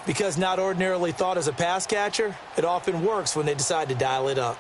Because not ordinarily thought as a pass catcher, it often works when they decide to dial it up.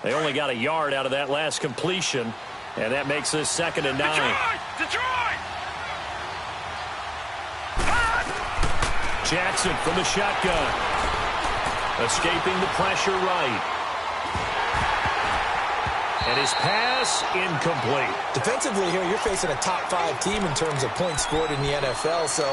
They only got a yard out of that last completion, and that makes this 2nd and 9. Detroit! Jackson from the shotgun. Escaping the pressure right. And his pass incomplete. Defensively here, you're facing a top 5 team in terms of points scored in the NFL. So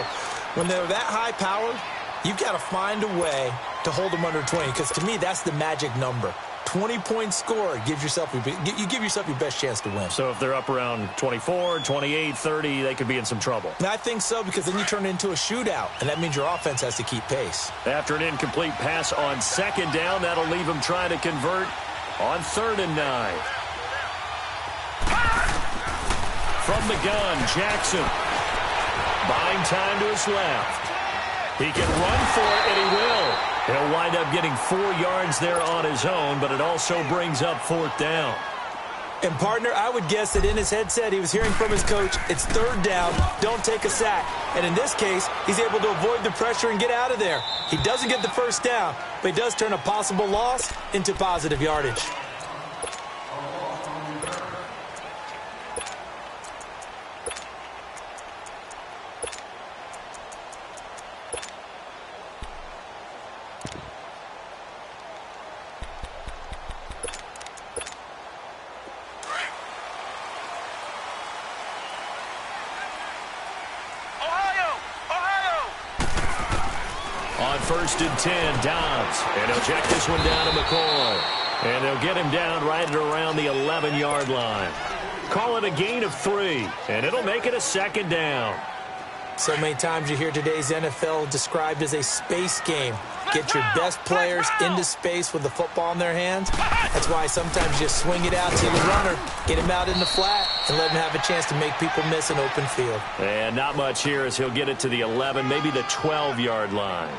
when they're that high powered, you've got to find a way to hold them under 20. Because to me, that's the magic number. 20-point score, you give yourself your best chance to win. So if they're up around 24, 28, 30, they could be in some trouble. And I think so, because then you turn it into a shootout, and that means your offense has to keep pace. After an incomplete pass on 2nd down, that'll leave them trying to convert on 3rd and 9. From the gun, Jackson. Buying time to his left. He can run for it, and he will. He'll wind up getting 4 yards there on his own, but it also brings up 4th down. And, partner, I would guess that in his headset he was hearing from his coach, it's 3rd down, don't take a sack. And in this case, he's able to avoid the pressure and get out of there. He doesn't get the 1st down, but he does turn a possible loss into positive yardage. On 1st and 10, Dobbs. And he'll check this one down to McCoy. And they'll get him down right at around the 11-yard line. Call it a gain of 3, and it'll make it a 2nd down. So many times you hear today's NFL described as a space game. Get your best players into space with the football in their hands. That's why sometimes you swing it out to the runner, get him out in the flat, and let him have a chance to make people miss an open field. And not much here as he'll get it to the 11, maybe the 12-yard line.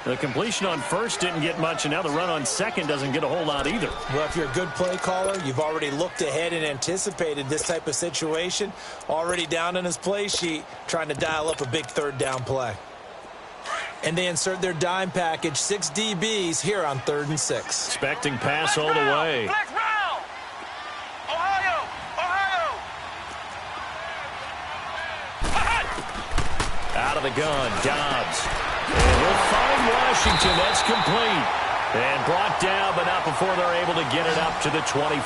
The completion on 1st didn't get much, and now the run on 2nd doesn't get a whole lot either. Well, if you're a good play caller, you've already looked ahead and anticipated this type of situation. Already down in his play sheet, trying to dial up a big 3rd down play. And they insert their dime package, 6 DBs here on 3rd and 6. Expecting pass all the way. Black round! Ohio! Out of the gun, Dobbs. And he'll find Washington. That's complete. And brought down, but not before they're able to get it up to the 25.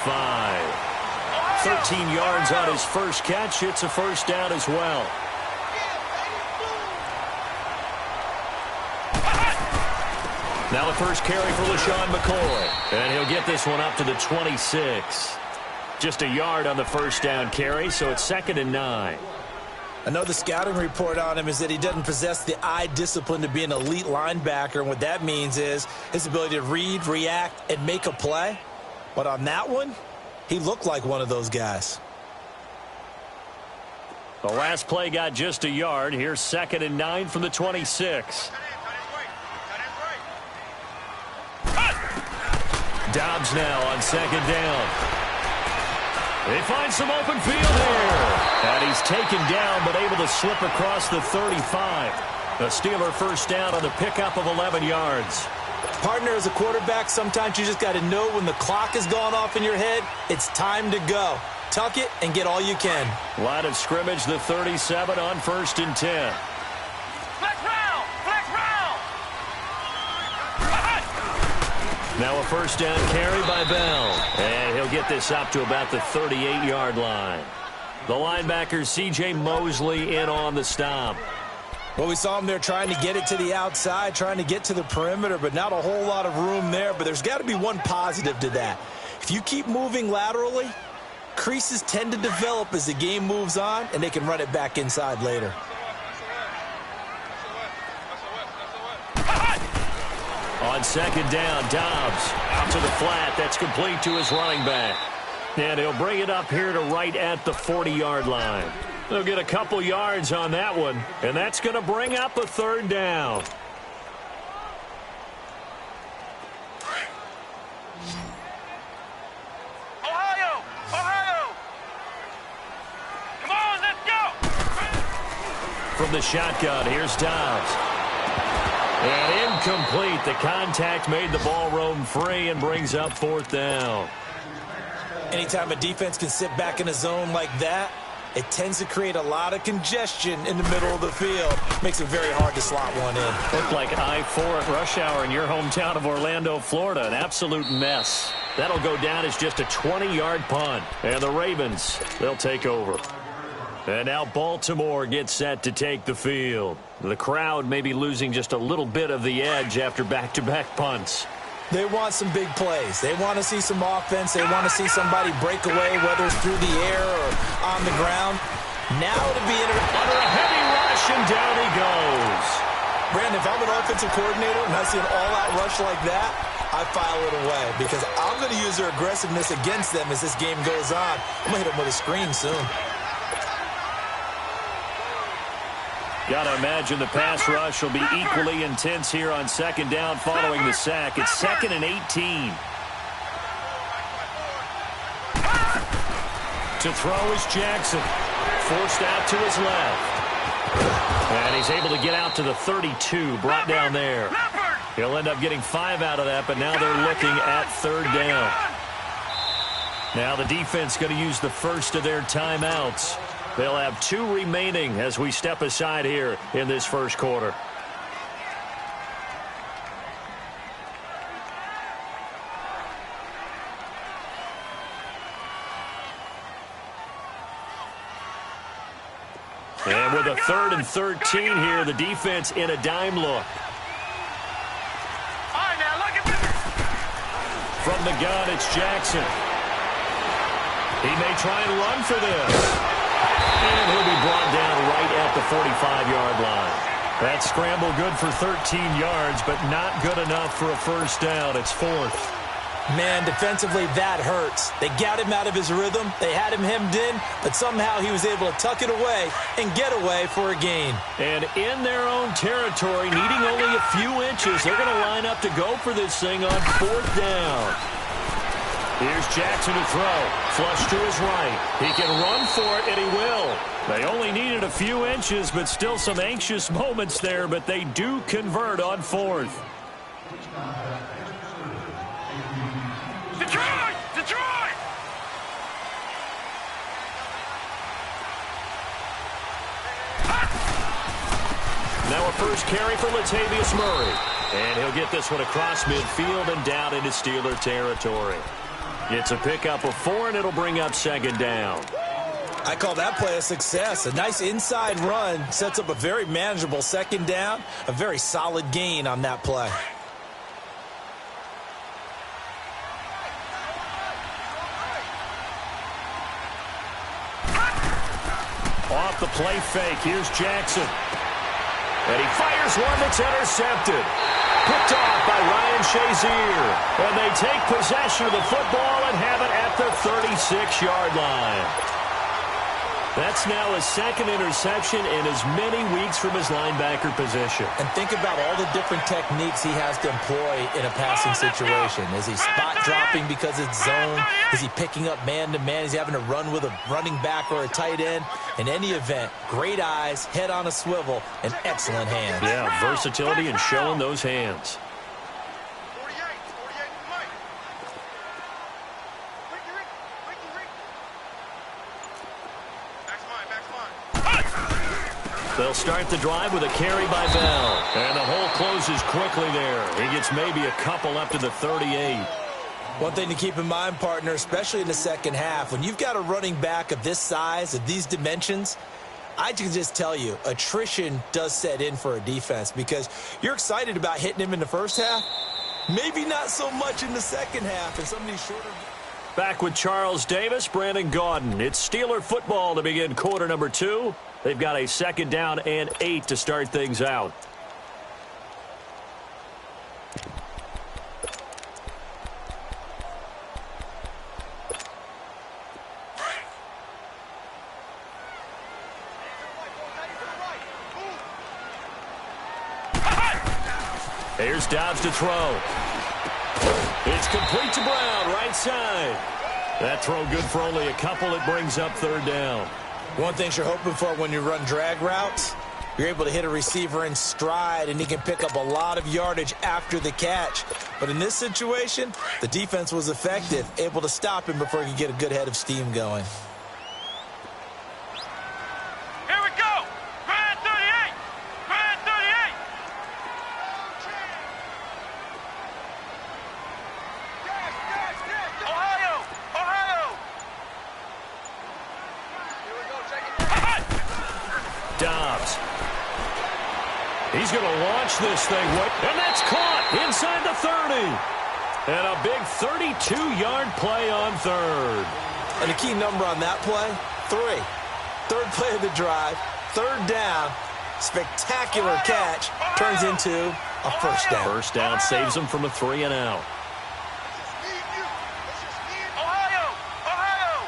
13 yards on his first catch. It's a 1st down as well. Now the first carry for LaShawn McCoy. And he'll get this one up to the 26. Just a yard on the 1st down carry, so it's 2nd and 9. I know the scouting report on him is that he doesn't possess the eye discipline to be an elite linebacker, and what that means is his ability to read, react, and make a play. But on that one, he looked like one of those guys. The last play got just a yard. Here's 2nd and 9 from the 26. Dobbs now on second down. They find some open field here. And he's taken down, but able to slip across the 35. A Steeler first down on the pickup of 11 yards. Partner, as a quarterback, sometimes you just got to know when the clock has gone off in your head, it's time to go. Tuck it and get all you can. Line of scrimmage, the 37 on 1st and 10. Flex round! Flex round! Now a first down carry by Bell. And he'll get this up to about the 38-yard line. The linebacker, C.J. Mosley, in on the stop. Well, we saw him there trying to get it to the outside, trying to get to the perimeter, but not a whole lot of room there. But there's got to be one positive to that. If you keep moving laterally, creases tend to develop as the game moves on, and they can run it back inside later. On second down, Dobbs out to the flat. That's complete to his running back. And he'll bring it up here to right at the 40-yard line. They'll get a couple yards on that one, and that's going to bring up a third down. Ohio! Ohio! Come on, let's go! From the shotgun, here's Dobbs. And incomplete. The contact made the ball roam free and brings up 4th down. Anytime a defense can sit back in a zone like that, it tends to create a lot of congestion in the middle of the field. Makes it very hard to slot one in. Looked like I-4 at rush hour in your hometown of Orlando, Florida. An absolute mess. That'll go down as just a 20-yard punt. And the Ravens, they'll take over. And now Baltimore gets set to take the field. The crowd may be losing just a little bit of the edge after back-to-back punts. They want some big plays. They want to see some offense. They want to see somebody break away, whether it's through the air or on the ground. Now to be under a heavy rush, and down he goes. Brandon, if I'm an offensive coordinator and I see an all-out rush like that, I file it away because I'm going to use their aggressiveness against them as this game goes on. I'm going to hit them with a screen soon. Got to imagine the pass rush will be equally intense here on second down following the sack. It's 2nd and 18. To throw is Jackson. Forced out to his left. And he's able to get out to the 32, brought down there. He'll end up getting 5 out of that, but now they're looking at 3rd down. Now the defense going to use the first of their timeouts. They'll have 2 remaining as we step aside here in this first quarter. And with a 3rd and 13 here, the defense in a dime look. All right, now look at this. From the gun, it's Jackson. He may try and run for this. And he'll be brought down right at the 45-yard line. That scramble good for 13 yards, but not good enough for a first down. It's 4th. Man, defensively, that hurts. They got him out of his rhythm. They had him hemmed in, but somehow he was able to tuck it away and get away for a gain. And in their own territory, needing only a few inches, they're going to line up to go for this thing on 4th down. Here's Jackson to throw. Flush to his right. He can run for it, and he will. They only needed a few inches, but still some anxious moments there, but they do convert on 4th. Detroit! Detroit! Now a first carry for Latavius Murray. And he'll get this one across midfield and down into Steeler territory. It's a pickup of 4, and it'll bring up 2nd down. I call that play a success. A nice inside run sets up a very manageable 2nd down. A very solid gain on that play. Off the play fake, here's Jackson. And he fires one that's intercepted. Picked off by Ryan Shazier. And they take possession of the football and have it at the 36-yard line. That's now his second interception in as many weeks from his linebacker position. And think about all the different techniques he has to employ in a passing situation. Is he spot dropping because it's zone? Is he picking up man-to-man? Is he having to run with a running back or a tight end? In any event, great eyes, head on a swivel, and excellent hands. Yeah, versatility and showing those hands. They'll start the drive with a carry by Bell. And the hole closes quickly there. He gets maybe a couple up to the 38. One thing to keep in mind, partner, especially in the second half, when you've got a running back of this size, of these dimensions, I can just tell you, attrition does set in for a defense because you're excited about hitting him in the first half. Maybe not so much in the second half and some of these shorter... Back with Charles Davis, Brandon Gaudin. It's Steeler football to begin quarter number 2. They've got a 2nd down and 8 to start things out. Here's Dobbs to throw. It's complete to Brown, right side. That throw good for only a couple. It brings up 3rd down. One thing you're hoping for when you run drag routes, you're able to hit a receiver in stride, and he can pick up a lot of yardage after the catch. But in this situation, the defense was effective, able to stop him before he could get a good head of steam going. Here we go! Grand 38! Grand 38! Ohio! Ohio! Here we go, check it. Dobbs. He's going to launch this thing. And that's caught inside the 30. And a big 32-yard play on 3rd. And the key number on that play, 3. 3rd play of the drive, 3rd down, spectacular catch, turns into a 1st down. 1st down saves him from a 3 and out. Ohio! Ohio!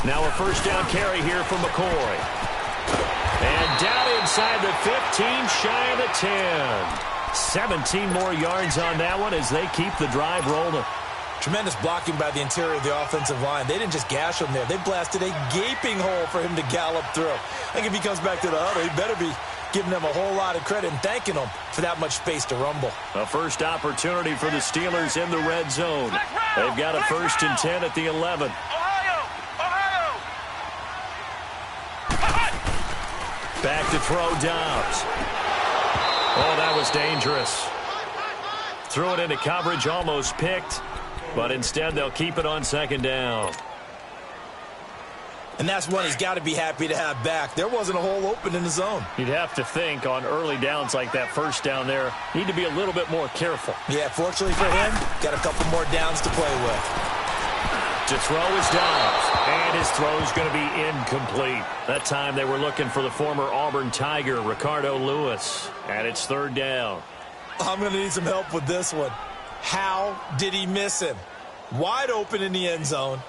Now a 1st down carry here from McCoy. And down inside the 15, shy of the 10. 17 more yards on that one as they keep the drive rolling. Tremendous blocking by the interior of the offensive line. They didn't just gash him there. They blasted a gaping hole for him to gallop through. I think if he comes back to the huddle, he better be giving them a whole lot of credit and thanking them for that much space to rumble. A first opportunity for the Steelers in the red zone. They've got a 1st and 10 at the 11. Ohio! Ohio! Back to throw Dobbs. Oh, that was dangerous. Threw it into coverage, almost picked. But instead, they'll keep it on 2nd down. And that's one he's got to be happy to have back. There wasn't a hole open in the zone. You'd have to think on early downs like that 1st down there, need to be a little bit more careful. Yeah, fortunately for him, got a couple more downs to play with. To throw is Dobbs, and his throw's going to be incomplete. That time they were looking for the former Auburn Tiger, Ricardo Lewis, and it's 3rd down. I'm going to need some help with this one. How did he miss him? Wide open in the end zone.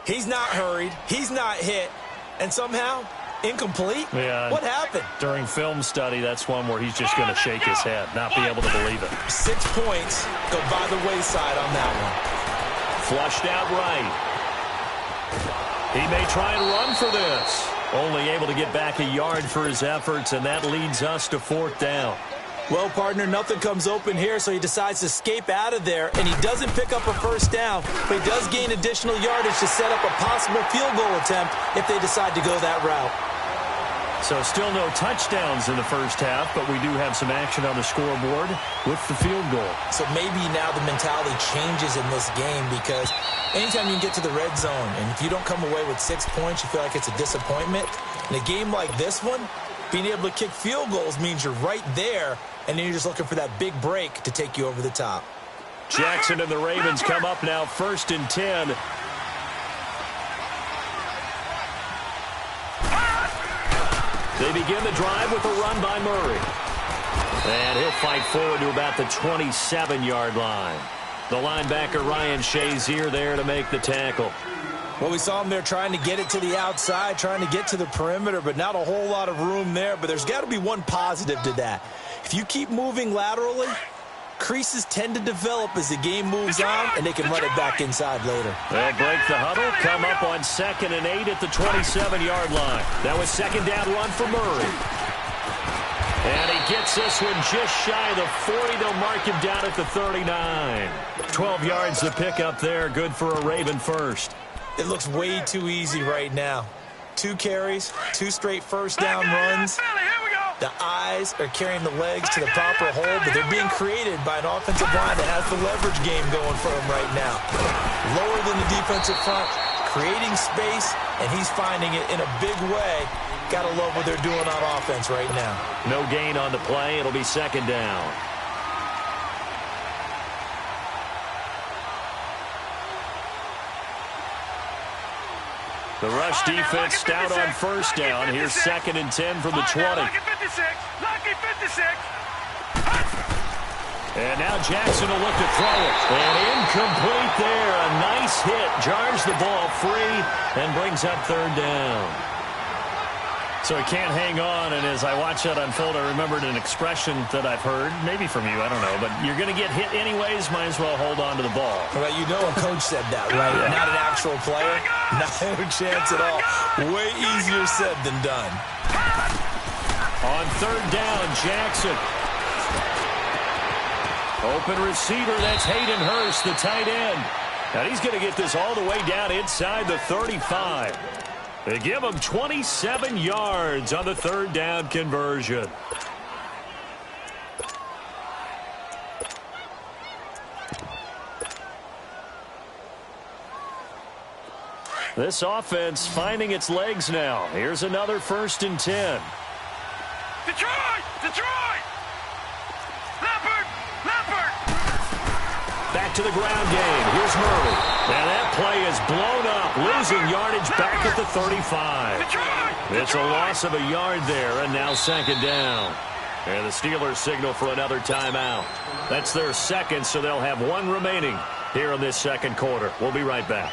He's not hurried. He's not hit. And somehow, incomplete? Yeah. What happened? During film study, that's one where he's just going to shake his head, not be able to believe it. 6 points go by the wayside on that one. Flushed out right. He may try and run for this. Only able to get back a yard for his efforts, and that leads us to 4th down. Well, partner, nothing comes open here, so he decides to escape out of there, and he doesn't pick up a 1st down, but he does gain additional yardage to set up a possible field goal attempt if they decide to go that route. So still no touchdowns in the first half, but we do have some action on the scoreboard with the field goal. So maybe now the mentality changes in this game because anytime you can get to the red zone, and if you don't come away with 6 points, you feel like it's a disappointment. In a game like this one, being able to kick field goals means you're right there, and then you're just looking for that big break to take you over the top. Jackson and the Ravens come up now 1st and 10. They begin the drive with a run by Murray. And he'll fight forward to about the 27-yard line. The linebacker, Ryan Shazier, there to make the tackle. Well, we saw him there trying to get it to the outside, trying to get to the perimeter, but not a whole lot of room there. But there's got to be one positive to that. If you keep moving laterally, creases tend to develop as the game moves on, and they can run it back inside later. They'll break the huddle, come up on 2nd and 8 at the 27-yard line. That was 2nd down run for Murray. And he gets this one just shy of the 40. They'll mark him down at the 39. 12 yards to pick up there. Good for a Raven first. It looks way too easy right now. 2 carries, 2 straight first down runs. The eyes are carrying the legs to the proper hold, but they're being created by an offensive line that has the leverage game going for him right now. Lower than the defensive front, creating space, and he's finding it in a big way. Got to love what they're doing on offense right now. No gain on the play. It'll be 2nd down. The rush defense stout on 1st down. Here's 2nd and 10 from the 20. Lucky 56. Lucky 56. And now Jackson will look to throw it. And incomplete there. A nice hit. Jars the ball free and brings up 3rd down. So he can't hang on, and as I watch that unfold, I remembered an expression that I've heard, maybe from you, I don't know, but you're going to get hit anyways, might as well hold on to the ball. Well, you know a coach said that, right? Yeah. Not an actual player. Not a chance at all. Way easier said than done. On 3rd down, Jackson. Open receiver, that's Hayden Hurst, the tight end. Now he's going to get this all the way down inside the 35. They give him 27 yards on the 3rd down conversion. This offense finding its legs now. Here's another 1st and 10. Detroit! Detroit! Leopard! Leopard! Back to the ground game. Here's Murray. And that play is blown up, losing yardage back at the 35. It's a loss of a yard there, and now 2nd down. And the Steelers signal for another timeout. That's their 2nd, so they'll have 1 remaining here in this 2nd quarter. We'll be right back.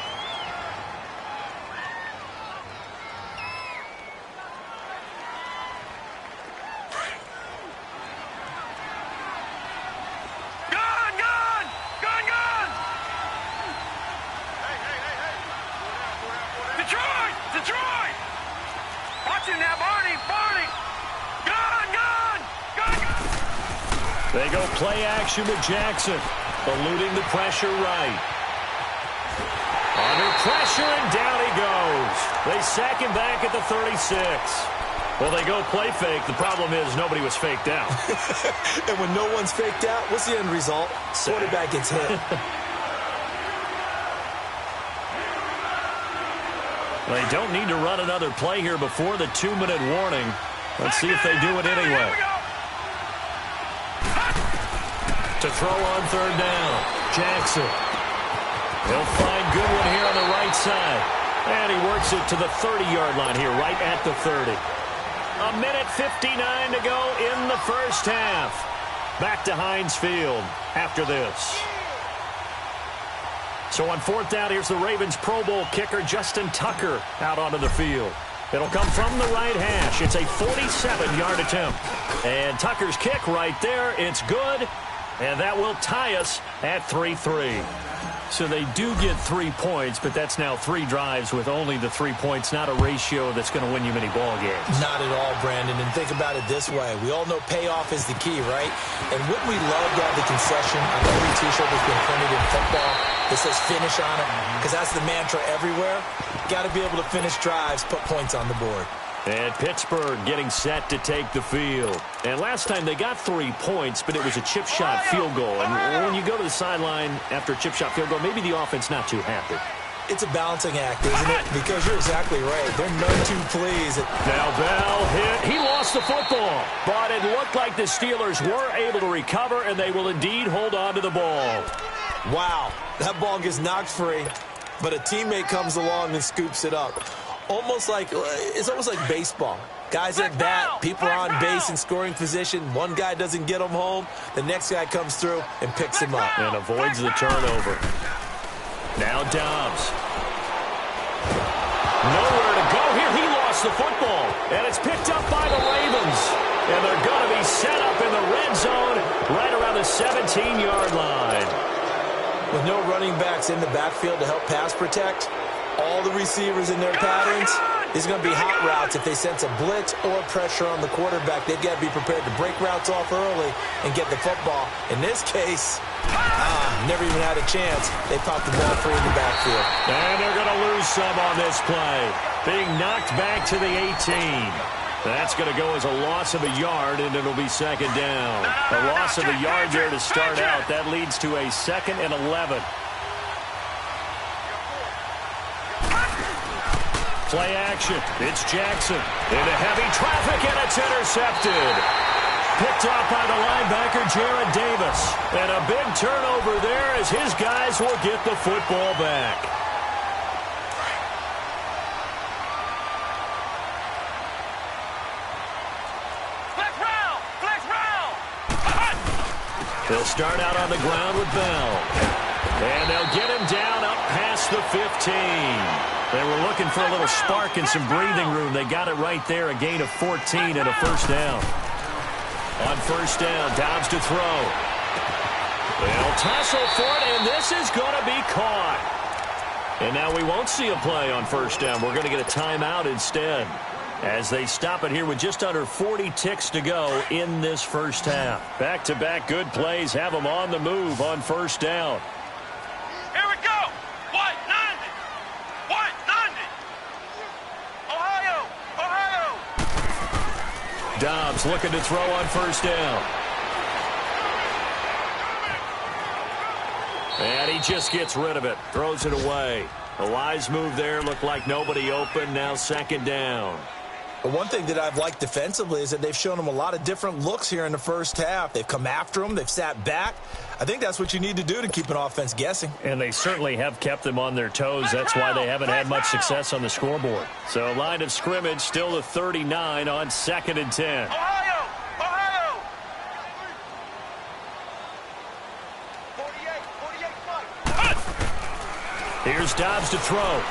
They go play action with Jackson, eluding the pressure right. Under pressure, and down he goes. They sack him back at the 36. Well, they go play fake. The problem is nobody was faked out. And when no one's faked out, what's the end result? Quarterback gets hit. They don't need to run another play here before the 2-minute warning. Let's see if they do it anyway. To throw on 3rd down, Jackson. He'll find Goodwin here on the right side. And he works it to the 30-yard line here, right at the 30. 1:59 to go in the 1st half. Back to Heinz Field after this. So on 4th down, here's the Ravens Pro Bowl kicker, Justin Tucker, out onto the field. It'll come from the right hash. It's a 47-yard attempt. And Tucker's kick right there. It's good. And that will tie us at 3-3. So they do get 3 points, but that's now 3 drives with only the 3 points, not a ratio that's going to win you many ball games. Not at all, Brandon. And think about it this way. We all know payoff is the key, right? And wouldn't we love to have the concession on every T-shirt that's been printed in football that says finish on it? Because that's the mantra everywhere. Got to be able to finish drives, put points on the board. And Pittsburgh getting set to take the field. And last time they got 3 points, but it was a chip shot field goal. And when you go to the sideline after a chip shot field goal, maybe the offense not too happy. It's a balancing act, isn't it? Because you're exactly right. They're none too pleased. Now Bell hit. He lost the football. But it looked like the Steelers were able to recover, and they will indeed hold on to the ball. Wow. That ball gets knocked free, but a teammate comes along and scoops it up. It's almost like baseball. Guys at bat, people are on base in scoring position. One guy doesn't get him home. The next guy comes through and picks him up. And avoids the turnover. Now Dobbs. Nowhere to go here. He lost the football. And it's picked up by the Ravens. And they're going to be set up in the red zone right around the 17-yard line. With no running backs in the backfield to help pass protect, all the receivers in their patterns, these are going to be hot routes. If they sense a blitz or pressure on the quarterback, they've got to be prepared to break routes off early and get the football. In this case, never even had a chance. They popped the ball free in the backfield. And they're going to lose some on this play. Being knocked back to the 18. That's going to go as a loss of a yard, and it'll be second down. A loss of a yard there to start out. That leads to a 2nd and 11. Play action. It's Jackson. Into heavy traffic, and it's intercepted. Picked off by the linebacker, Jarrad Davis. And a big turnover there as his guys will get the football back. They'll start out on the ground with Bell. And they'll get him down up past the 15. They were looking for a little spark and some breathing room. They got it right there, a gain of 14 and a first down. On first down, Dobbs to throw. They'll tussle for it, and this is going to be caught. And now we won't see a play on first down. We're going to get a timeout instead, as they stop it here with just under 40 ticks to go in this first half. Back-to-back good plays have them on the move on first down. Here we go. White 90. White 90. Ohio. Ohio. Dobbs looking to throw on first down. And he just gets rid of it. Throws it away. A wise move there. Looked like nobody open. Now second down. But one thing that I've liked defensively is that they've shown them a lot of different looks here in the first half. They've come after them. They've sat back. I think that's what you need to do to keep an offense guessing. And they certainly have kept them on their toes. That's why they haven't had much success on the scoreboard. So line of scrimmage still the 39 on 2nd and 10. Ohio. Ohio. 48. Here's Dobbs to throw.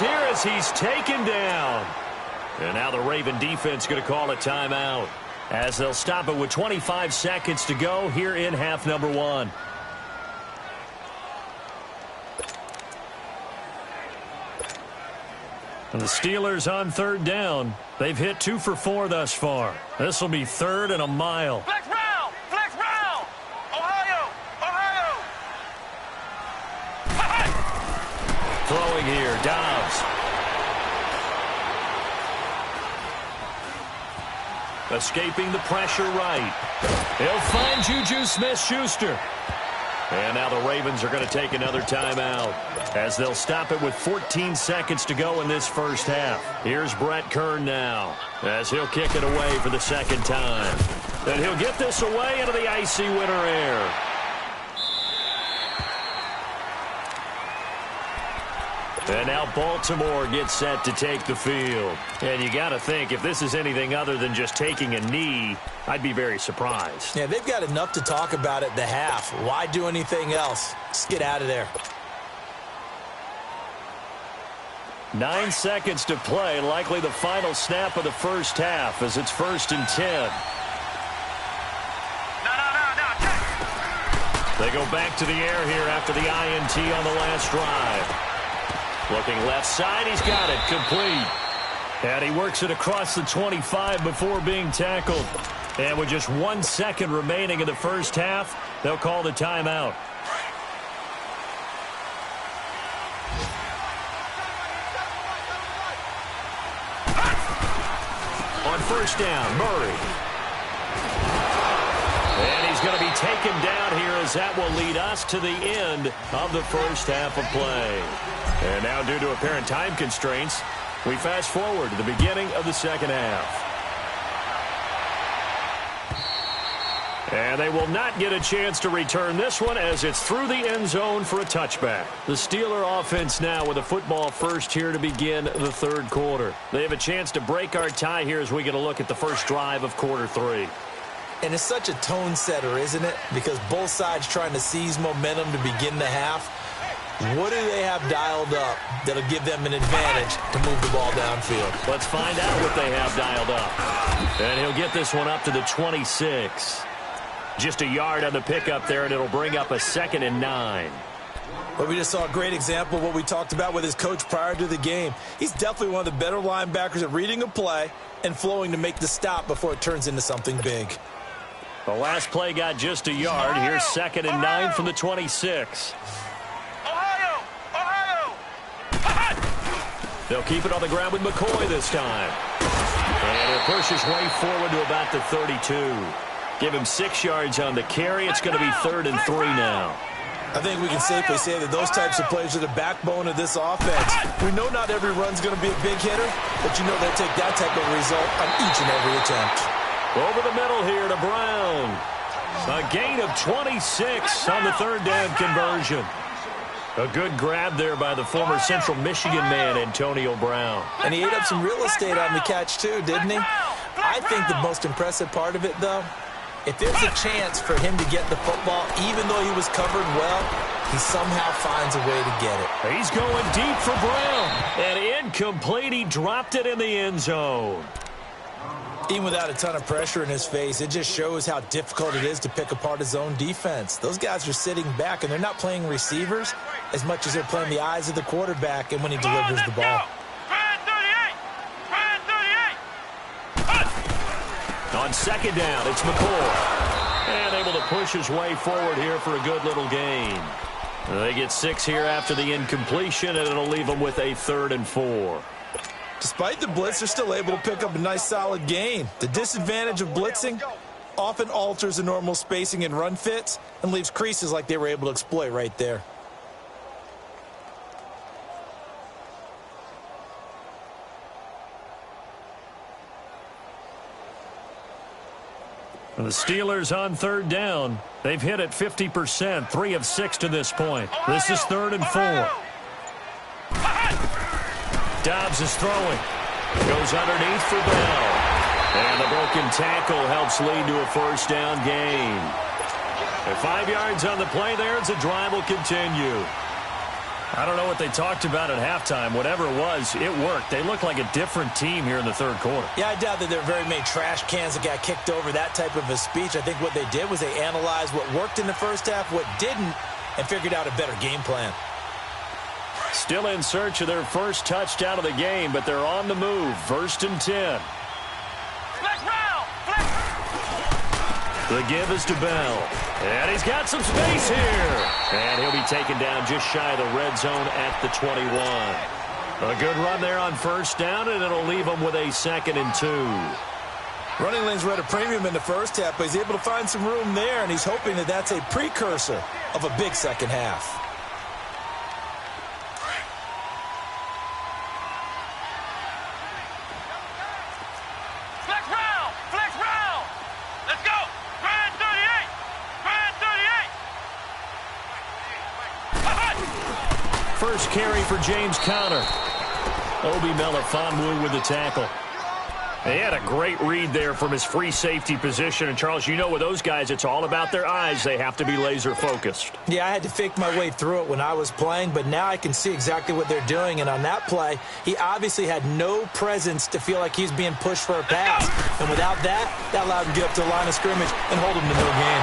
Here as he's taken down. And now the Raven defense going to call a timeout, as they'll stop it with 25 seconds to go here in half number 1. And the Steelers on third down. They've hit 2 for 4 thus far. This will be 3rd and a mile. Flex round. Flex round. Ohio. Ohio. Throwing here, Dobbs. Escaping the pressure right. He'll find Juju Smith-Schuster. And now the Ravens are going to take another timeout, as they'll stop it with 14 seconds to go in this first half. Here's Brett Kern now, as he'll kick it away for the second time. And he'll get this away into the icy winter air. And now Baltimore gets set to take the field. And you got to think, if this is anything other than just taking a knee, I'd be very surprised. Yeah, they've got enough to talk about at the half. Why do anything else? Just get out of there. 9 seconds to play, likely the final snap of the first half, as it's 1st and 10. They go back to the air here after the INT on the last drive. Looking left side, he's got it, complete. And he works it across the 25 before being tackled. And with just 1 second remaining in the first half, they'll call the timeout. On first down, Murray. And he's going to be taken down here, as that will lead us to the end of the first half of play. And now, due to apparent time constraints, we fast forward to the beginning of the second half. And they will not get a chance to return this one as it's through the end zone for a touchback. The Steeler offense now with a football first here to begin the third quarter. They have a chance to break our tie here as we get a look at the first drive of quarter three. And it's such a tone setter, isn't it? Because both sides trying to seize momentum to begin the half. What do they have dialed up that'll give them an advantage to move the ball downfield? Let's find out what they have dialed up. And he'll get this one up to the 26. Just a yard on the pickup there, and it'll bring up a 2nd and 9. But we just saw a great example of what we talked about with his coach prior to the game. He's definitely one of the better linebackers at reading a play and flowing to make the stop before it turns into something big. The last play got just a yard. Here's 2nd and 9 from the 26. They'll keep it on the ground with McCoy this time. And he'll push his way forward to about the 32. Give him 6 yards on the carry. It's going to be 3rd and 3 now. I think we can safely say that those types of plays are the backbone of this offense. We know not every run's going to be a big hitter, but you know they'll take that type of result on each and every attempt. Over the middle here to Brown. A gain of 26 on the third down conversion. A good grab there by the former Central Michigan man, Antonio Brown. And he ate up some real estate on the catch, too, didn't he? I think the most impressive part of it, though, if there's a chance for him to get the football, even though he was covered well, he somehow finds a way to get it. He's going deep for Brown. And incomplete. He dropped it in the end zone. Even without a ton of pressure in his face, it just shows how difficult it is to pick apart his own defense. Those guys are sitting back, and they're not playing receivers as much as they're playing the eyes of the quarterback and when he delivers the ball. On 2nd down, it's McCoy. And able to push his way forward here for a good little gain. They get 6 here after the incompletion, and it'll leave them with a 3rd and 4. Despite the blitz, they're still able to pick up a nice, solid gain. The disadvantage of blitzing often alters the normal spacing and run fits and leaves creases like they were able to exploit right there. The Steelers on 3rd down. They've hit it 50%, 3 of 6 to this point. This is 3rd and 4. Dobbs is throwing. Goes underneath for Bell. And the broken tackle helps lead to a 1st down gain. And 5 yards on the play there as the drive will continue. I don't know what they talked about at halftime. Whatever it was, it worked. They look like a different team here in the third quarter. Yeah, I doubt that there are very many trash cans that got kicked over, that type of a speech. I think what they did was they analyzed what worked in the first half, what didn't, and figured out a better game plan. Still in search of their first touchdown of the game, but they're on the move. 1st and 10. The give is to Bell. And he's got some space here. And he'll be taken down just shy of the red zone at the 21. A good run there on 1st down, and it'll leave him with a 2nd and 2. Running lanes were at a premium in the first half, but he's able to find some room there, and he's hoping that that's a precursor of a big second half. First carry for James Conner. Obi Melifonwu with the tackle. He had a great read there from his free safety position. And, Charles, you know with those guys, it's all about their eyes. They have to be laser focused. Yeah, I had to fake my way through it when I was playing, but now I can see exactly what they're doing. And on that play, he obviously had no presence to feel like he's being pushed for a pass. And without that, that allowed him to get up to the line of scrimmage and hold him to no gain.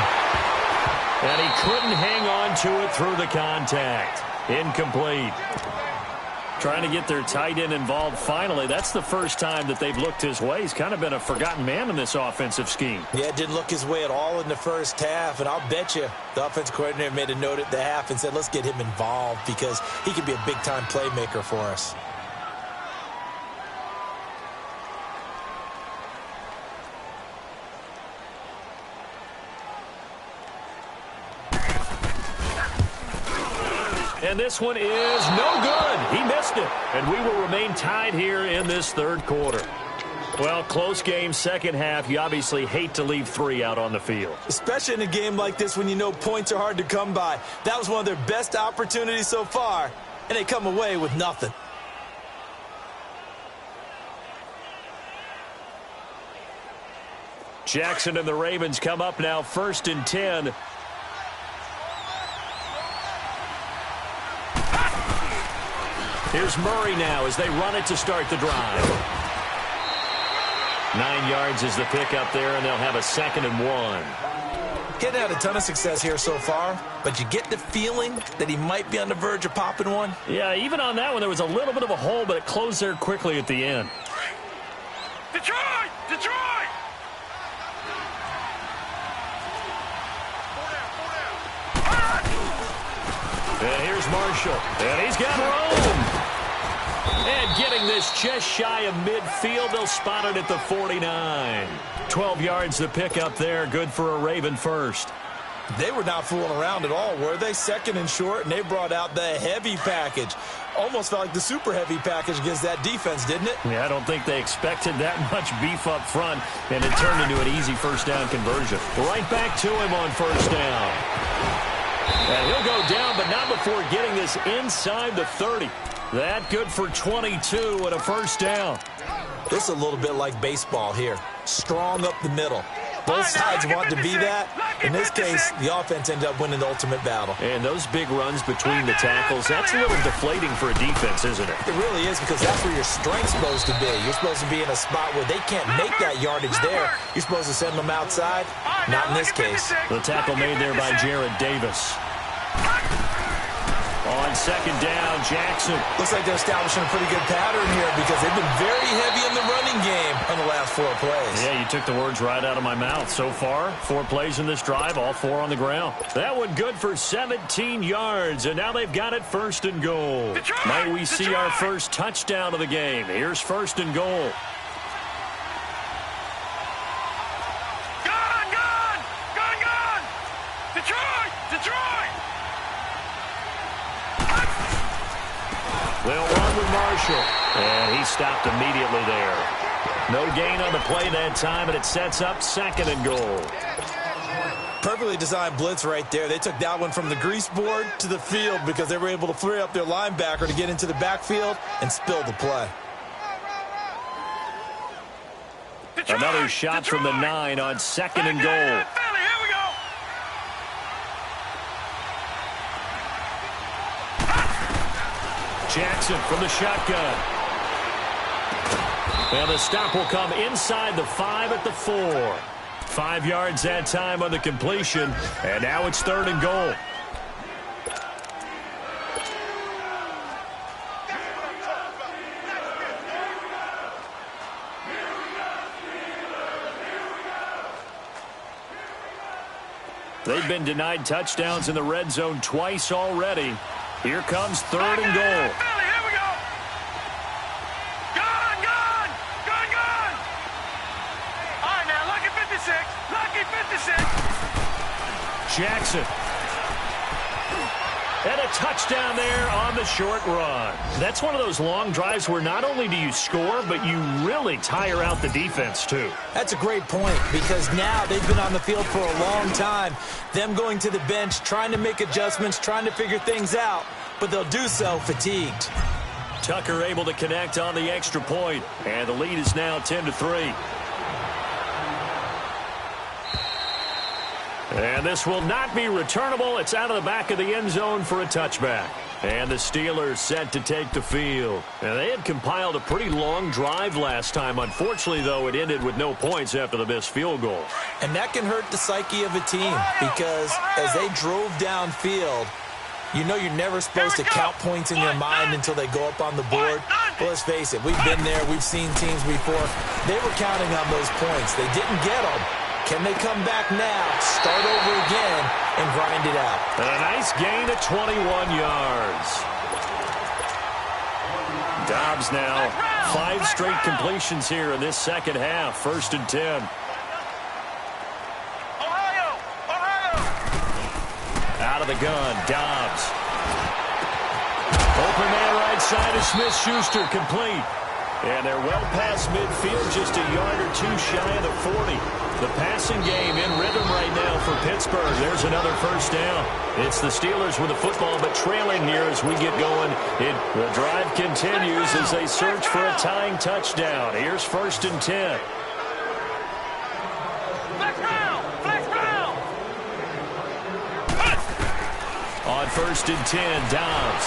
And he couldn't hang on to it through the contact. Incomplete. Trying to get their tight end involved finally. That's the first time that they've looked his way. He's kind of been a forgotten man in this offensive scheme. Yeah, it didn't look his way at all in the first half. And I'll bet you the offensive coordinator made a note at the half and said, let's get him involved because he could be a big-time playmaker for us. And this one is no good. He missed it. And we will remain tied here in this third quarter. Well, close game, second half. You obviously hate to leave 3 out on the field. Especially in a game like this when you know points are hard to come by. That was one of their best opportunities so far, and they come away with nothing. Jackson and the Ravens come up now, 1st and 10. Here's Murray now as they run it to start the drive. 9 yards is the pickup there, and they'll have a 2nd and 1. Getting had a ton of success here so far, but you get the feeling that he might be on the verge of popping one. Yeah, even on that one, there was a little bit of a hole, but it closed there quickly at the end. Detroit! Detroit! And here's Marshall, and he's got room. And getting this just shy of midfield, they'll spot it at the 49. 12 yards the pickup there, good for a Raven first. They were not fooling around at all, were they? 2nd and short, and they brought out the heavy package. Almost felt like the super heavy package against that defense, didn't it? Yeah, I don't think they expected that much beef up front, and it turned into an easy first down conversion. Right back to him on first down. And he'll go down, but not before getting this inside the 30. That good for 22 and a first down. This is a little bit like baseball here. Strong up the middle. Both sides want to be that. In this case, the offense ended up winning the ultimate battle. And those big runs between the tackles, that's a little deflating for a defense, isn't it? It really is, because that's where your strength's supposed to be. You're supposed to be in a spot where they can't make that yardage there. You're supposed to send them outside. Not in this case. The tackle made there by Jared Davis. On 2nd down, Jackson. Looks like they're establishing a pretty good pattern here because they've been very heavy in the running game on the last 4 plays. Yeah, you took the words right out of my mouth. So far, 4 plays in this drive, all 4 on the ground. That one good for 17 yards, and now they've got it 1st and goal. Might we see our first touchdown of the game? Here's 1st and goal. Gun! Gun! Gun! Gun! Detroit! Detroit! They'll run with Marshall, and he stopped immediately there. No gain on the play that time, and it sets up 2nd and goal. Perfectly designed blitz right there. They took that one from the grease board to the field because they were able to free up their linebacker to get into the backfield and spill the play. Detroit! Another shot from the 9 on 2nd and goal. Philly, here we go! Jackson from the shotgun. And the stop will come inside the 5 at the 4. 5 yards that time on the completion, and now it's 3rd and goal. They've been denied touchdowns in the red zone twice already. Here comes 3rd and goal. Philly, here we go! Gun! Gun! Gun! Gun! All right, now, lucky 56. Lucky 56. Jackson. And a touchdown there on the short run. That's one of those long drives where not only do you score, but you really tire out the defense, too. That's a great point because now they've been on the field for a long time. Them going to the bench, trying to make adjustments, trying to figure things out, but they'll do so fatigued. Tucker able to connect on the extra point, and the lead is now 10-3. And this will not be returnable. It's out of the back of the end zone for a touchback. And the Steelers set to take the field. And they had compiled a pretty long drive last time. Unfortunately, though, it ended with no points after the missed field goal. And that can hurt the psyche of a team because as they drove downfield, you know you're never supposed to count points in your mind until they go up on the board. Well, let's face it, we've been there. We've seen teams before. They were counting on those points. They didn't get them. Can they come back now, start over again, and grind it out? And a nice gain of 21 yards. Dobbs now, 5 straight completions here in this second half. 1st and 10. Ohio! Ohio! Out of the gun, Dobbs. Open man right side of Smith-Schuster, complete. And they're well past midfield, just a yard or two shy of the 40. The passing game in rhythm right now for Pittsburgh. There's another first down. It's the Steelers with the football, but trailing here as we get going. The drive continues as they search for a tying touchdown. Here's 1st and 10. On 1st and 10, Dobbs.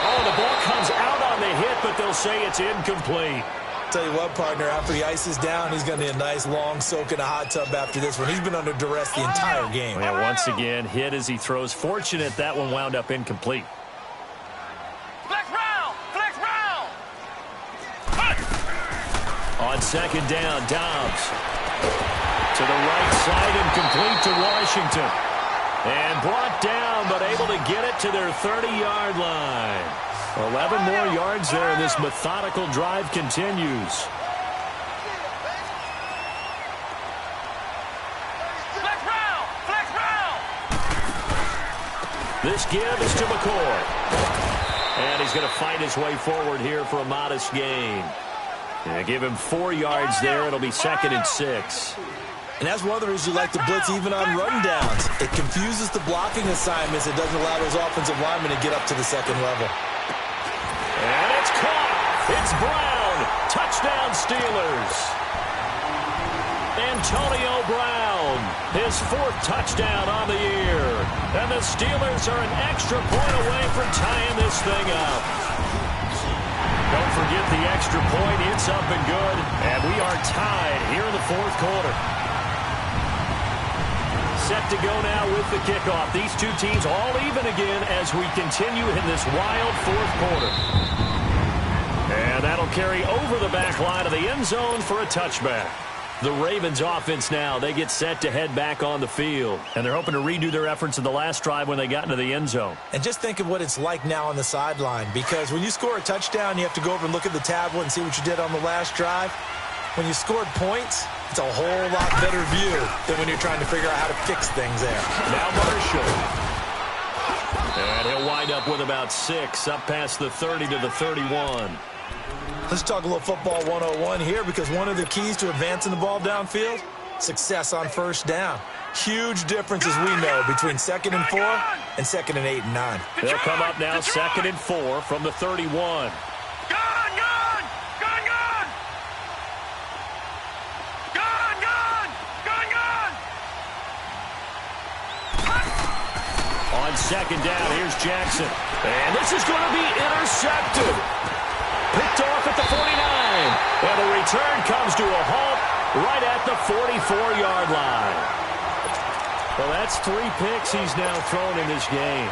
Oh, the ball comes out on the hit, but they'll say it's incomplete. Tell you what, partner, after he ices down, he's going to need a nice long soak in a hot tub after this one. He's been under duress the entire game. Yeah, once again, hit as he throws. Fortunate that one wound up incomplete. Flex round! Flex round! On 2nd down, Dobbs. To the right side and complete to Washington. And brought down, but able to get it to their 30-yard line. 11 more yards there, and this methodical drive continues. Flex round! Flex round! This give is to McCoy. And he's going to fight his way forward here for a modest gain. Yeah, give him 4 yards there. It'll be 2nd and 6. And that's one of the reasons you like to blitz even on rundowns. It confuses the blocking assignments. It doesn't allow those offensive linemen to get up to the second level. And it's caught. It's Brown. Touchdown, Steelers. Antonio Brown, his 4th touchdown on the year. And the Steelers are an extra point away from tying this thing up. Don't forget the extra point. It's up and good. And we are tied here in the 4th quarter. Set to go now with the kickoff. These two teams all even again as we continue in this wild 4th quarter. And that'll carry over the back line of the end zone for a touchback. The Ravens offense now, they get set to head back on the field. And they're hoping to redo their efforts in the last drive when they got into the end zone. And just think of what it's like now on the sideline, because when you score a touchdown, you have to go over and look at the tablet and see what you did on the last drive. When you scored points, it's a whole lot better view than when you're trying to figure out how to fix things there. Now Marshall. And he'll wind up with about 6, up past the 30 to the 31. Let's talk a little football 101 here, because one of the keys to advancing the ball downfield, success on 1st down. Huge difference, as we know, between 2nd and 4 and 2nd and 8 and 9. They'll come up now 2nd and 4 from the 31. On 2nd down, here's Jackson. And this is going to be intercepted. Picked off at the 49. And the return comes to a halt right at the 44-yard line. Well, that's 3 picks he's now thrown in this game.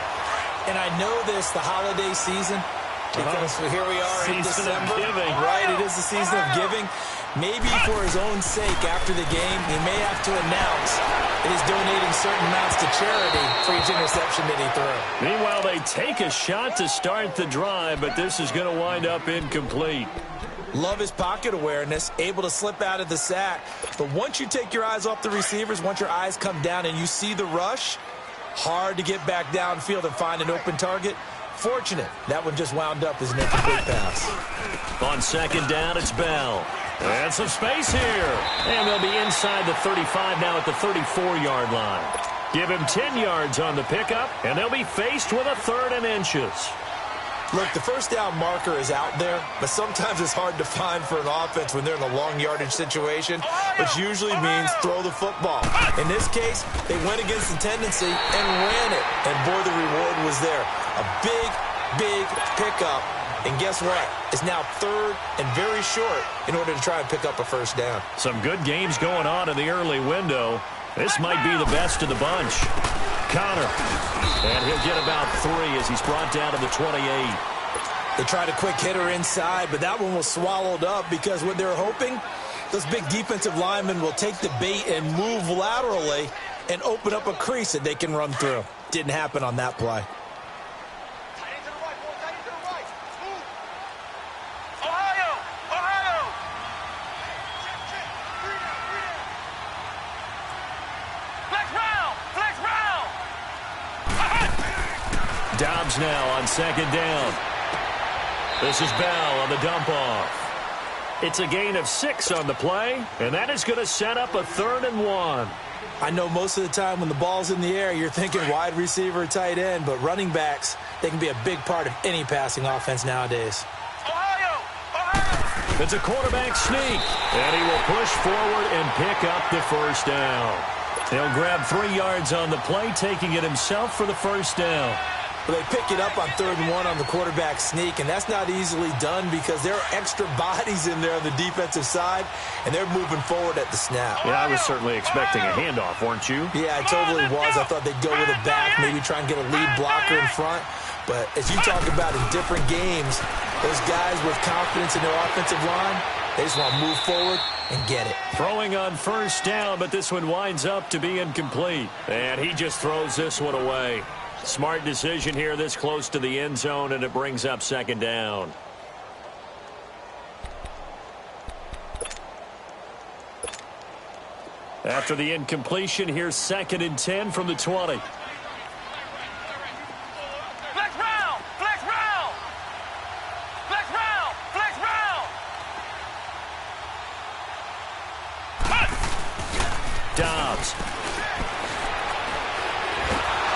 And I know this, the holiday season, because here we are in December. Right, it is the season of giving. Maybe for his own sake, after the game, he may have to announce that he's donating certain amounts to charity for each interception that he threw. Meanwhile, they take a shot to start the drive, but this is going to wind up incomplete. Love his pocket awareness, able to slip out of the sack. But once you take your eyes off the receivers, once your eyes come down and you see the rush, hard to get back downfield and find an open target. Fortunate, that one just wound up as an incomplete pass. On 2nd down, it's Bell. And some space here. And they'll be inside the 35 now at the 34-yard line. Give him 10 yards on the pickup, and they'll be faced with a 3rd and inches. Look, the 1st down marker is out there, but sometimes it's hard to find for an offense when they're in a long yardage situation, which usually means throw the football. In this case, they went against the tendency and ran it. And boy, the reward was there. A big, big pickup. And guess what? It's now 3rd and very short in order to try and pick up a 1st down. Some good games going on in the early window. This might be the best of the bunch. Connor. And he'll get about 3 as he's brought down to the 28. They tried a quick hitter inside, but that one was swallowed up because what they're hoping, those big defensive linemen will take the bait and move laterally and open up a crease that they can run through. Didn't happen on that play. Dobbs now on 2nd down. This is Bell on the dump off. It's a gain of 6 on the play, and that is going to set up a 3rd and 1. I know most of the time when the ball's in the air, you're thinking wide receiver, tight end, but running backs, they can be a big part of any passing offense nowadays. It's a quarterback sneak, and he will push forward and pick up the first down. He'll grab 3 yards on the play, taking it himself for the first down. Well, they pick it up on 3rd and 1 on the quarterback sneak, and that's not easily done because there are extra bodies in there on the defensive side, and they're moving forward at the snap. Yeah, I was certainly expecting a handoff, weren't you? Yeah, I totally was. I thought they'd go with it back, maybe try and get a lead blocker in front. But as you talk about in different games, those guys with confidence in their offensive line, they just want to move forward and get it. Throwing on first down, but this one winds up to be incomplete. And he just throws this one away. Smart decision here this close to the end zone, and it brings up 2nd down. After the incompletion, here's 2nd and 10 from the 20. Dobbs.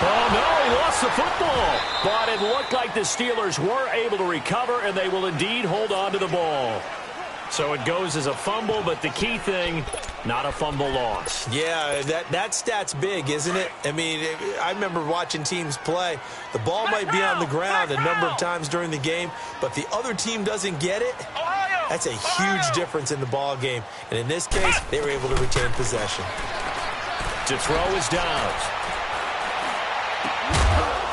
Oh, no, he lost the football. But it looked like the Steelers were able to recover, and they will indeed hold on to the ball. So it goes as a fumble, but the key thing, not a fumble loss. Yeah, that stat's big, isn't it? I mean, I remember watching teams play. The ball might be on the ground a number of times during the game, but the other team doesn't get it. That's a huge difference in the ball game. And in this case, they were able to retain possession. To throw is Dobbs.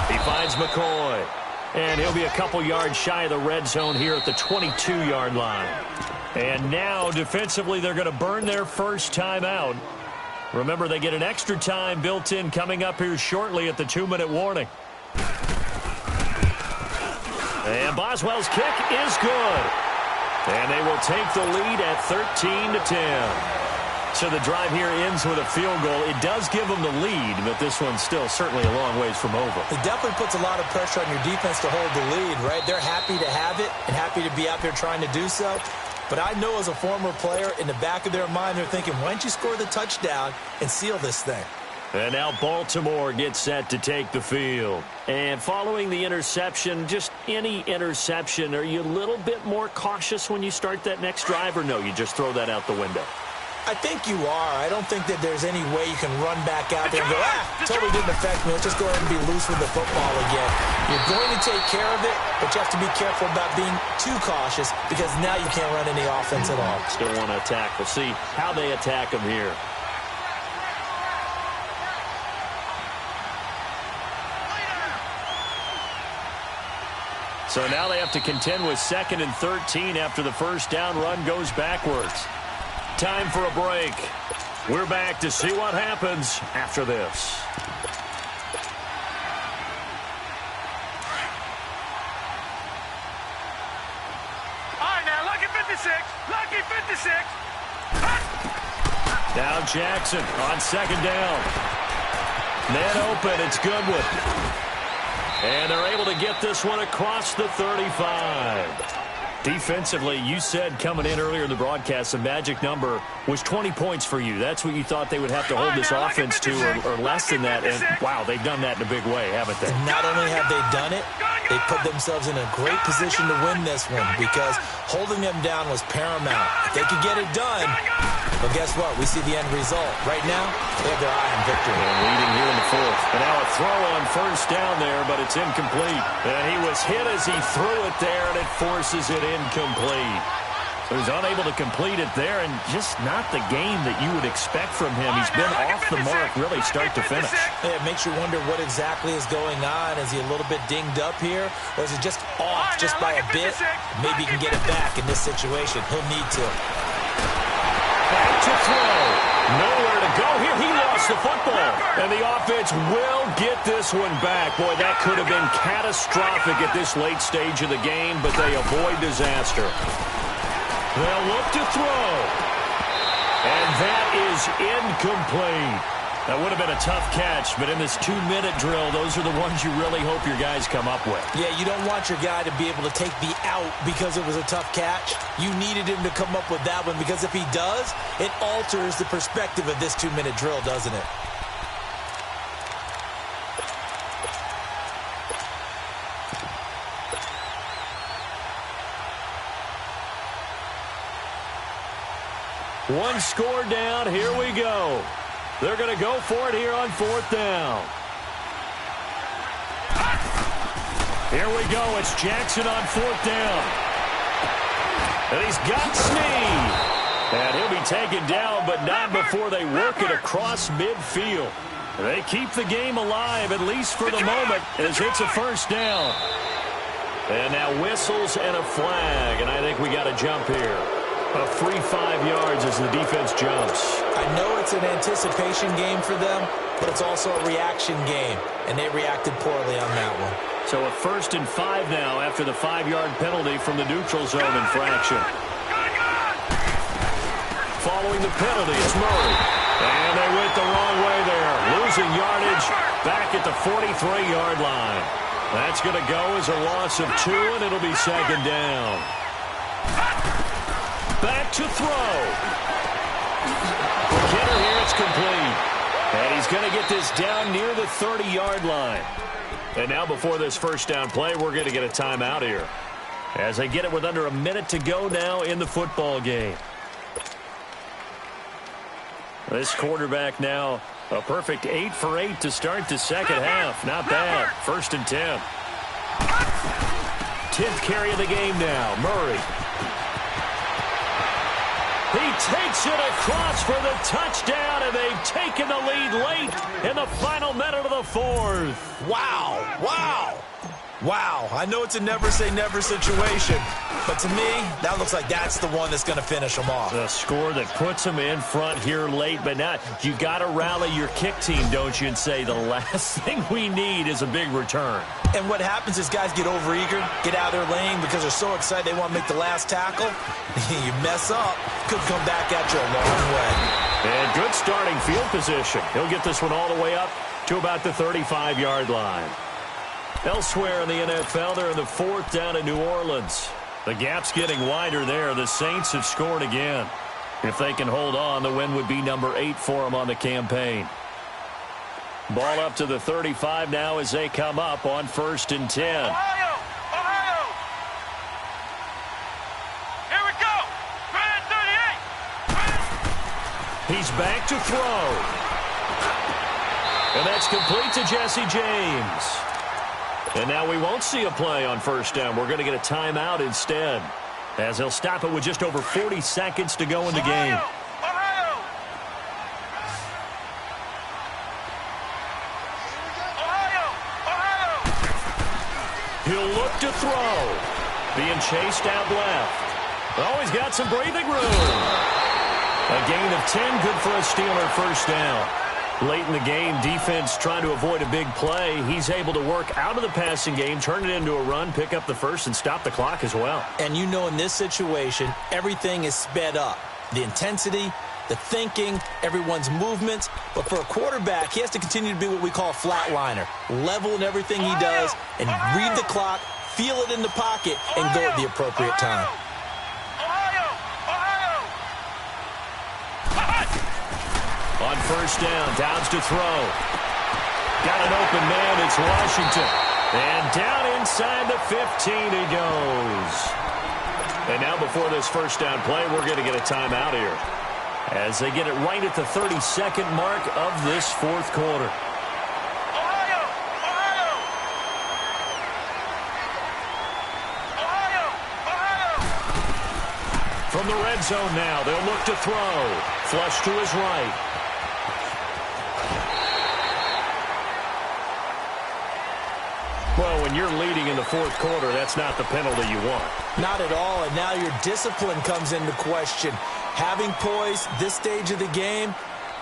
He finds McCoy. And he'll be a couple yards shy of the red zone here at the 22-yard line. And now, defensively, they're going to burn their first time out. Remember, they get an extra time built in coming up here shortly at the 2-minute warning. And Boswell's kick is good. And they will take the lead at 13-10. So the drive here ends with a field goal. It does give them the lead, but this one's still certainly a long ways from over. It definitely puts a lot of pressure on your defense to hold the lead, right? They're happy to have it and happy to be out there trying to do so. But I know as a former player, in the back of their mind, they're thinking, why don't you score the touchdown and seal this thing? And now Baltimore gets set to take the field. And following the interception, just any interception, are you a little bit more cautious when you start that next drive, or no, you just throw that out the window? I think you are. I don't think that there's any way you can run back out there and go, totally didn't affect me. Let's just go ahead and be loose with the football again. You're going to take care of it, but you have to be careful about being too cautious because now you can't run any offense at all. Still want to attack. We'll see how they attack them here. So now they have to contend with 2nd and 13 after the first down run goes backwards. Time for a break. We're back to see what happens after this. All right, now, lucky 56. Lucky 56. Now Jackson on 2nd down. Net open. It's Goodwin. And they're able to get this one across the 35. Defensively, you said coming in earlier in the broadcast, the magic number was 20 points for you. That's what you thought they would have to hold this offense to, or less than that. And, wow, they've done that in a big way, haven't they? And not only have they done it, they put themselves in a great position to win this one because holding them down was paramount. If they could get it done, well, guess what? We see the end result. Right now, they have their eye on victory. And leading here in the 4th. And now a throw on first down there, but it's incomplete. And he was hit as he threw it there, and it forces it incomplete. So he's unable to complete it there, and just not the game that you would expect from him. He's been off the mark really start to finish. Yeah, it makes you wonder what exactly is going on. Is he a little bit dinged up here, or is it just off just by a bit? Maybe he can get it back in this situation. He'll need to. Back to throw. Nowhere to go here. He lost the football. And the offense will get this one back. Boy, that could have been catastrophic at this late stage of the game, but they avoid disaster. They'll look to throw. And that is incomplete. That would have been a tough catch, but in this 2-minute drill, those are the ones you really hope your guys come up with. Yeah, you don't want your guy to be able to take the out because it was a tough catch. You needed him to come up with that one because if he does, it alters the perspective of this 2-minute drill, doesn't it? One score down. Here we go. They're going to go for it here on 4th down. Here we go. It's Jackson on 4th down. And he's got Snead. And he'll be taken down, but not before they work it across midfield. They keep the game alive, at least for the moment, as it's a 1st down. And now whistles and a flag, and I think we got a jump here. A free 5 yards as the defense jumps. I know it's an anticipation game for them, but it's also a reaction game, and they reacted poorly on that one. So a 1st and 5 now after the 5-yard penalty from the neutral zone infraction. Following the penalty, it's Murray. And they went the wrong way there. Losing yardage back at the 43-yard line. That's going to go as a loss of 2, and it'll be 2nd down. Back to throw. McKinnon here, it's complete. And he's going to get this down near the 30-yard line. And now before this 1st down play, we're going to get a timeout here. As they get it with under a minute to go now in the football game. This quarterback now a perfect 8 for 8 to start the 2nd half. Not bad. 1st and 10. 10th carry of the game now. Murray. He takes it across for the touchdown, and they've taken the lead late in the final minute of the 4th. Wow, wow, wow. I know it's a never-say-never situation, but to me, that looks like that's the one that's going to finish them off. The score that puts them in front here late, but now you got to rally your kick team, don't you, and say the last thing we need is a big return. And what happens is guys get overeager, get out of their lane because they're so excited they want to make the last tackle. You mess up, could come back at you a long way. And good starting field position. He'll get this one all the way up to about the 35-yard line. Elsewhere in the NFL, they're in the 4th down in New Orleans. The gap's getting wider there. The Saints have scored again. If they can hold on, the win would be number 8 for them on the campaign. Ball up to the 35 now as they come up on 1st and 10. Ohio! Ohio! Here we go! Grand 38! He's back to throw. And that's complete to Jesse James. And now we won't see a play on 1st down. We're going to get a timeout instead, as they'll stop it with just over 40 seconds to go in the game. Ohio! Ohio! Ohio! He'll look to throw. Being chased out left. Oh, he's got some breathing room. A gain of 10, good for a Steeler 1st down. Late in the game, defense trying to avoid a big play. He's able to work out of the passing game, turn it into a run, pick up the 1st, and stop the clock as well. And you know in this situation, everything is sped up. The intensity, the thinking, everyone's movements. But for a quarterback, he has to continue to be what we call a flatliner. Level in everything he does and read the clock, feel it in the pocket, and go at the appropriate time. On 1st down, Downs to throw. Got an open man, it's Washington. And down inside the 15 he goes. And now before this 1st down play, we're going to get a timeout here, as they get it right at the 32nd mark of this 4th quarter. Ohio! Ohio! Ohio! Ohio! From the red zone now, they'll look to throw. Flush to his right. Well, when you're leading in the 4th quarter, that's not the penalty you want. Not at all, and now your discipline comes into question. Having poise this stage of the game,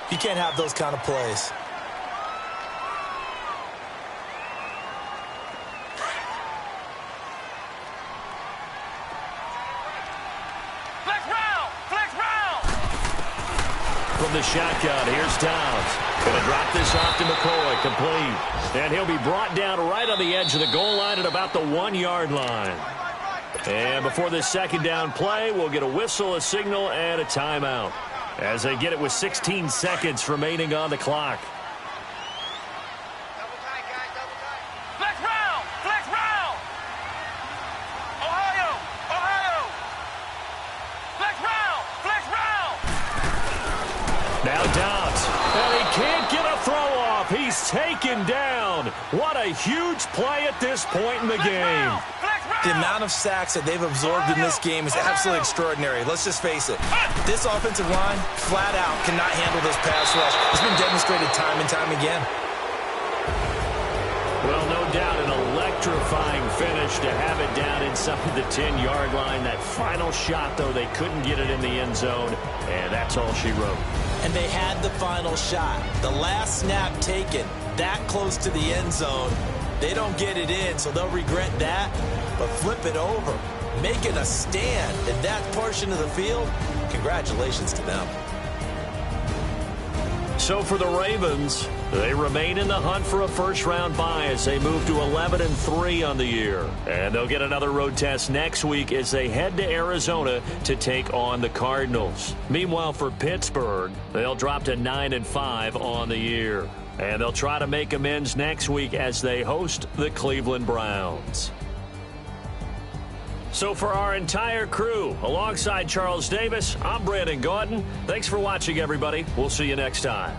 you can't have those kind of plays. Flex round! Flex round! from the shotgun. Here's Downs. Going to drop this off to McCoy. Complete. And he'll be brought down right on the edge of the goal line at about the 1-yard line. And before this second down play, we'll get a whistle, a signal, and a timeout as they get it with 16 seconds remaining on the clock. Flex round! Flex round! Ohio! Ohio! Flex round! Flex round! Now Downs. And he can't get a throw off. He's taken down. What a huge play at this point in the game. The amount of sacks that they've absorbed in this game is absolutely extraordinary. Let's just face it. This offensive line, flat out, cannot handle this pass rush. It's been demonstrated time and time again. Well, no doubt an electrifying finish to have it down inside the 10-yard line. That final shot, though, they couldn't get it in the end zone, and that's all she wrote. And they had the final shot. The last snap taken that close to the end zone. They don't get it in, so they'll regret that. But flip it over, making a stand in that portion of the field, congratulations to them. So for the Ravens, they remain in the hunt for a first-round bye as they move to 11-3 on the year. And they'll get another road test next week as they head to Arizona to take on the Cardinals. Meanwhile, for Pittsburgh, they'll drop to 9-5 on the year. And they'll try to make amends next week as they host the Cleveland Browns. So for our entire crew, alongside Charles Davis, I'm Brandon Gaudin. Thanks for watching, everybody. We'll see you next time.